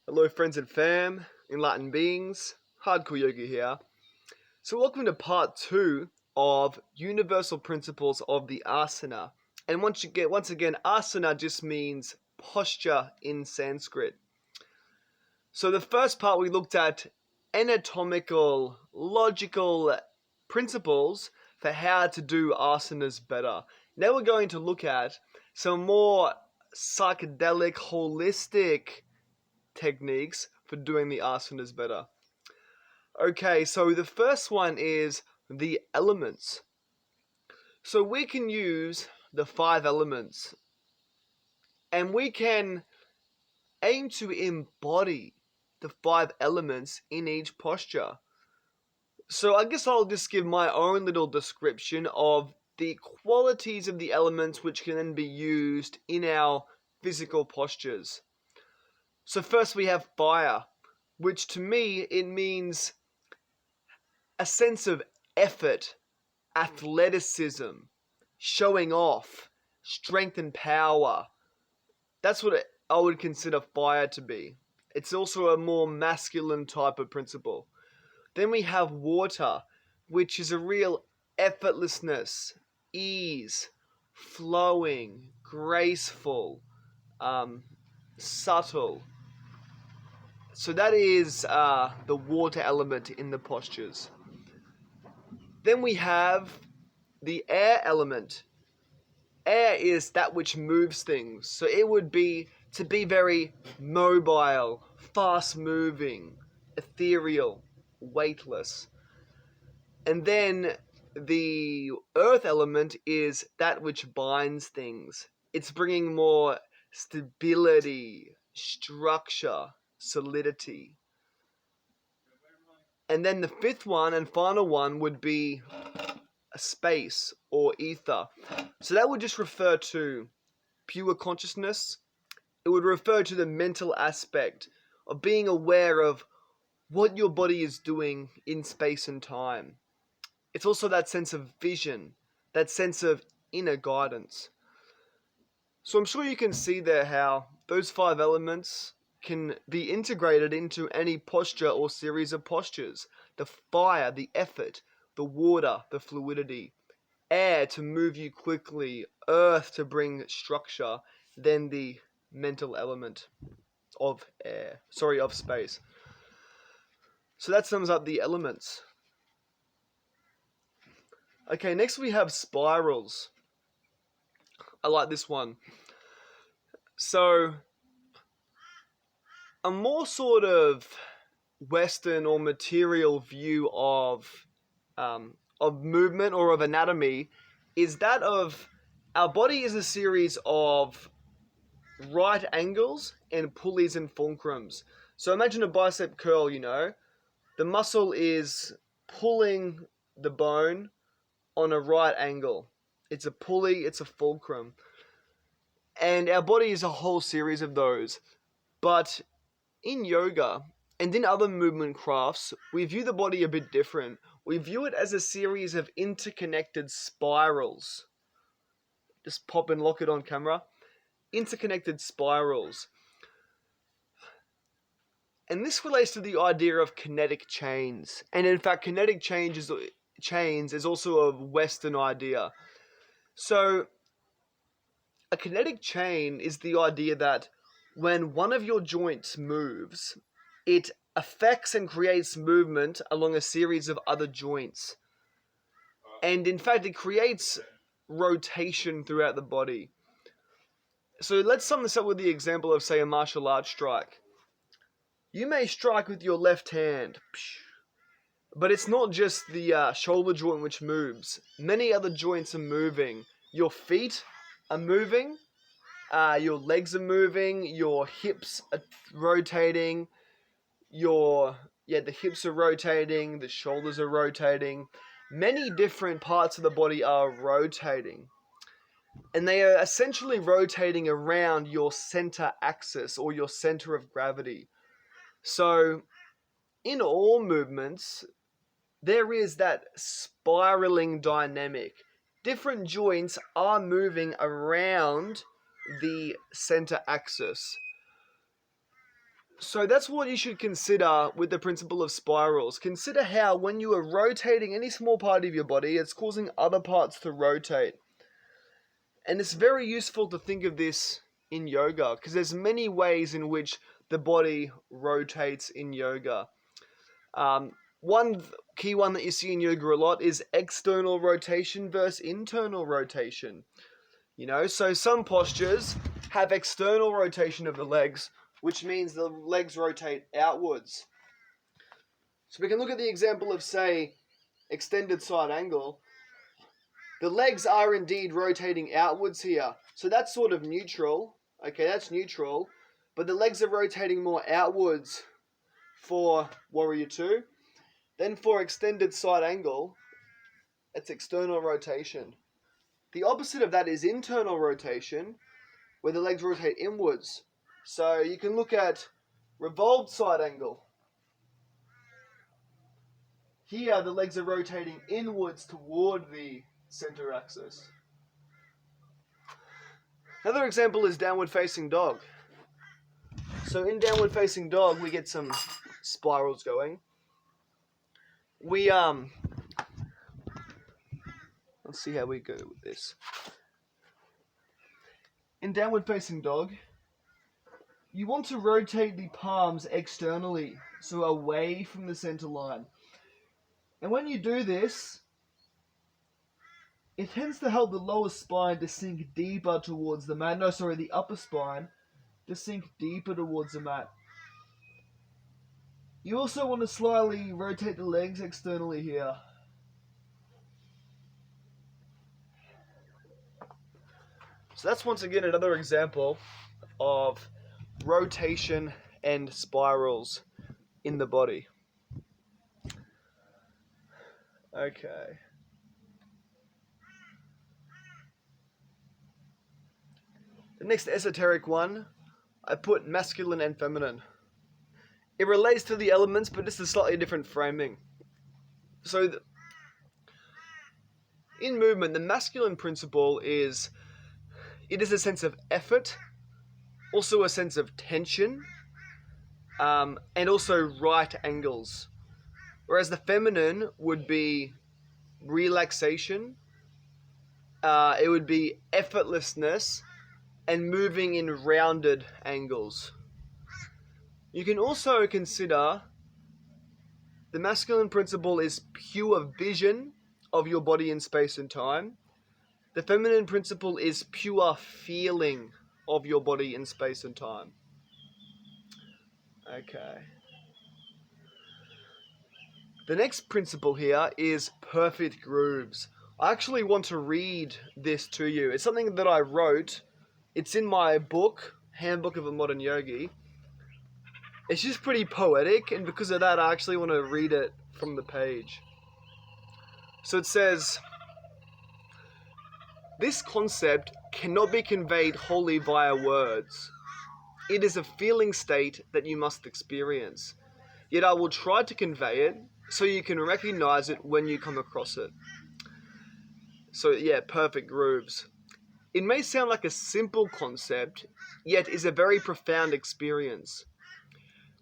Hello friends and fam, enlightened beings, Hardcore Yogi here. So welcome to part 2 of Universal Principles of the Asana. And once again, asana just means posture in Sanskrit. So the first part we looked at anatomical, logical principles for how to do asanas better. Now we're going to look at some more psychedelic, holistic techniques for doing the asanas better. Okay, so the first one is the elements. So we can use the 5 elements and we can aim to embody the 5 elements in each posture. So I guess I'll just give my own little description of the qualities of the elements which can then be used in our physical postures. So first we have fire, which to me it means a sense of effort, athleticism, showing off, strength and power. That's what I would consider fire to be. It's also a more masculine type of principle. Then we have water, which is a real effortlessness, ease, flowing, graceful, subtle. So that is the water element in the postures. Then we have the air element. Air is that which moves things. So it would be to be very mobile, fast moving, ethereal, weightless. And then the earth element is that which binds things. It's bringing more stability, structure, solidity. And then the 5th one and final one would be a space or ether. So that would just refer to pure consciousness. It would refer to the mental aspect of being aware of what your body is doing in space and time. It's also that sense of vision, that sense of inner guidance. So I'm sure you can see there how those 5 elements can be integrated into any posture or series of postures. The fire, the effort, the water, the fluidity, air to move you quickly, earth to bring structure, then the mental element of space. So that sums up the elements. Okay, next we have spirals. I like this one. So a more sort of Western or material view of movement or of anatomy is that of our body is a series of right angles and pulleys and fulcrums. So imagine a bicep curl, the muscle is pulling the bone on a right angle. It's a pulley, it's a fulcrum. And our body is a whole series of those. But in yoga and in other movement crafts, we view the body a bit different. We view it as a series of interconnected spirals. Just pop and lock it on camera. Interconnected spirals. And this relates to the idea of kinetic chains. And in fact, kinetic chains is also a Western idea. So, a kinetic chain is the idea that when one of your joints moves, it affects and creates movement along a series of other joints. And in fact, it creates rotation throughout the body. So let's sum this up with the example of, say, a martial arts strike. You may strike with your left hand, but it's not just the shoulder joint which moves. Many other joints are moving. Your feet are moving, your legs are moving, your hips are rotating, the hips are rotating, the shoulders are rotating. Many different parts of the body are rotating. And they are essentially rotating around your center axis or your center of gravity. So, in all movements, there is that spiraling dynamic. Different joints are moving around the center axis. So that's what you should consider with the principle of spirals. Consider how when you are rotating any small part of your body, it's causing other parts to rotate. And it's very useful to think of this in yoga because there's many ways in which the body rotates in yoga. One key one that you see in yoga a lot is external rotation versus internal rotation. So some postures have external rotation of the legs, which means the legs rotate outwards. So we can look at the example of, say, extended side angle. The legs are indeed rotating outwards here. So that's sort of neutral. Okay, that's neutral. But the legs are rotating more outwards for Warrior 2. Then for extended side angle, it's external rotation. The opposite of that is internal rotation, where the legs rotate inwards. So you can look at revolved side angle. Here the legs are rotating inwards toward the center axis. Another example is downward facing dog. So in downward facing dog we get some spirals going. Let's see how we go with this. In downward facing dog, you want to rotate the palms externally, so away from the center line. And when you do this, it tends to help the lower spine to sink deeper towards the mat. The upper spine to sink deeper towards the mat. You also want to slightly rotate the legs externally here. So that's once again another example of rotation and spirals in the body. Okay. The next esoteric one, I put masculine and feminine. It relates to the elements, but it's a slightly different framing. So, in movement, the masculine principle is, it is a sense of effort, also a sense of tension, and also right angles. Whereas the feminine would be relaxation, it would be effortlessness, and moving in rounded angles. You can also consider the masculine principle is pure vision of your body in space and time. The feminine principle is pure feeling of your body in space and time. Okay. The next principle here is perfect grooves. I actually want to read this to you. It's something that I wrote. It's in my book, Handbook of a Modern Yogi. It's just pretty poetic, and because of that, I actually want to read it from the page. So it says, "This concept cannot be conveyed wholly via words. It is a feeling state that you must experience. Yet I will try to convey it so you can recognize it when you come across it." So yeah, perfect grooves. It may sound like a simple concept, yet is a very profound experience.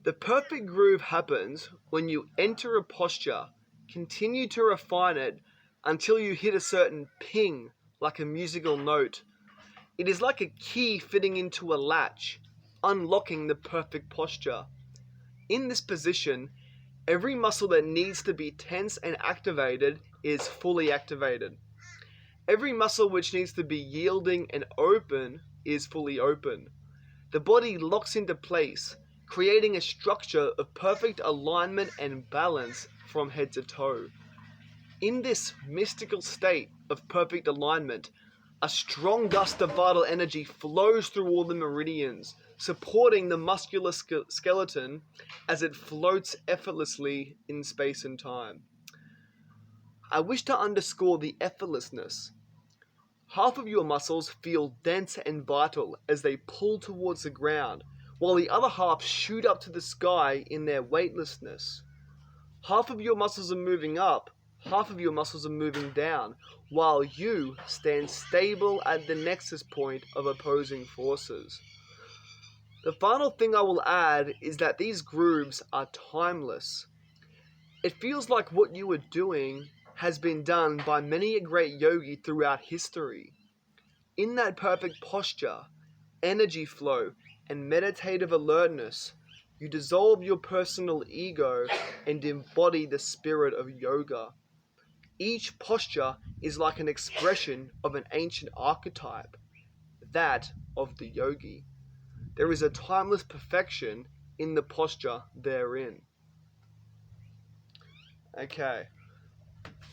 The perfect groove happens when you enter a posture, continue to refine it until you hit a certain ping, like a musical note. It is like a key fitting into a latch, unlocking the perfect posture. In this position, every muscle that needs to be tense and activated is fully activated. Every muscle which needs to be yielding and open is fully open. The body locks into place, creating a structure of perfect alignment and balance from head to toe. In this mystical state of perfect alignment, a strong gust of vital energy flows through all the meridians, supporting the muscular skeleton as it floats effortlessly in space and time. I wish to underscore the effortlessness. Half of your muscles feel dense and vital as they pull towards the ground, while the other half shoot up to the sky in their weightlessness. Half of your muscles are moving up, half of your muscles are moving down, while you stand stable at the nexus point of opposing forces. The final thing I will add is that these grooves are timeless. It feels like what you are doing has been done by many a great yogi throughout history. In that perfect posture, energy flow, and meditative alertness, you dissolve your personal ego and embody the spirit of yoga. Each posture is like an expression of an ancient archetype, that of the yogi. There is a timeless perfection in the posture therein. Okay,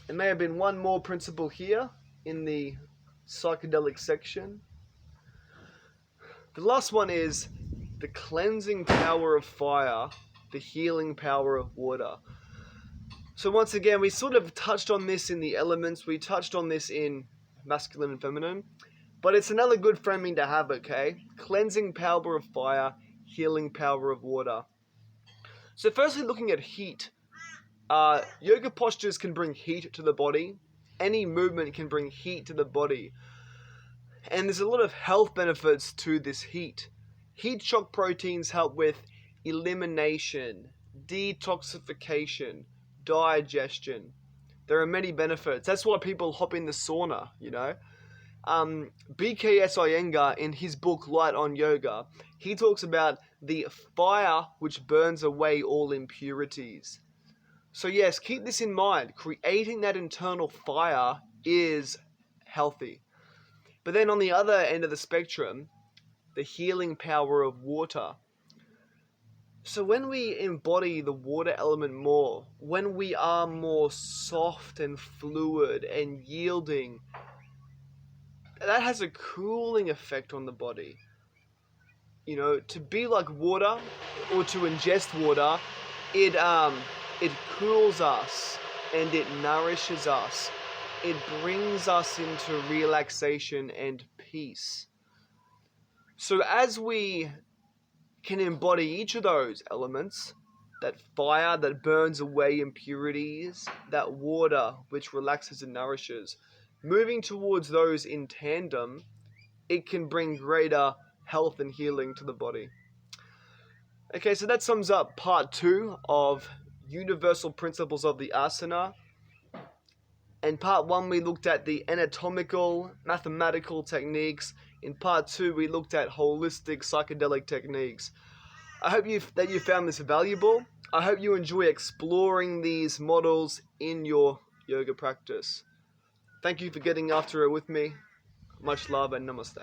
there may have been one more principle here in the psychedelic section. The last one is the cleansing power of fire, the healing power of water. So once again, we sort of touched on this in the elements, we touched on this in masculine and feminine, but it's another good framing to have, okay? Cleansing power of fire, healing power of water. So firstly, looking at heat. Yoga postures can bring heat to the body. Any movement can bring heat to the body. And there's a lot of health benefits to this heat. Heat shock proteins help with elimination, detoxification, digestion. There are many benefits. That's why people hop in the sauna, you know. BKS Iyengar, in his book Light on Yoga, he talks about the fire which burns away all impurities. So yes, keep this in mind. Creating that internal fire is healthy. But then on the other end of the spectrum, the healing power of water. So when we embody the water element more, when we are more soft and fluid and yielding, that has a cooling effect on the body. You know, to be like water or to ingest water, it cools us and it nourishes us. It brings us into relaxation and peace. So as we can embody each of those elements, that fire that burns away impurities, that water which relaxes and nourishes, moving towards those in tandem, it can bring greater health and healing to the body. Okay, so that sums up part 2 of universal principles of the asana. In part 1 we looked at the anatomical, mathematical techniques. In part 2 we looked at holistic psychedelic techniques. I hope that you found this valuable. I hope you enjoy exploring these models in your yoga practice. Thank you for getting after it with me. Much love and namaste.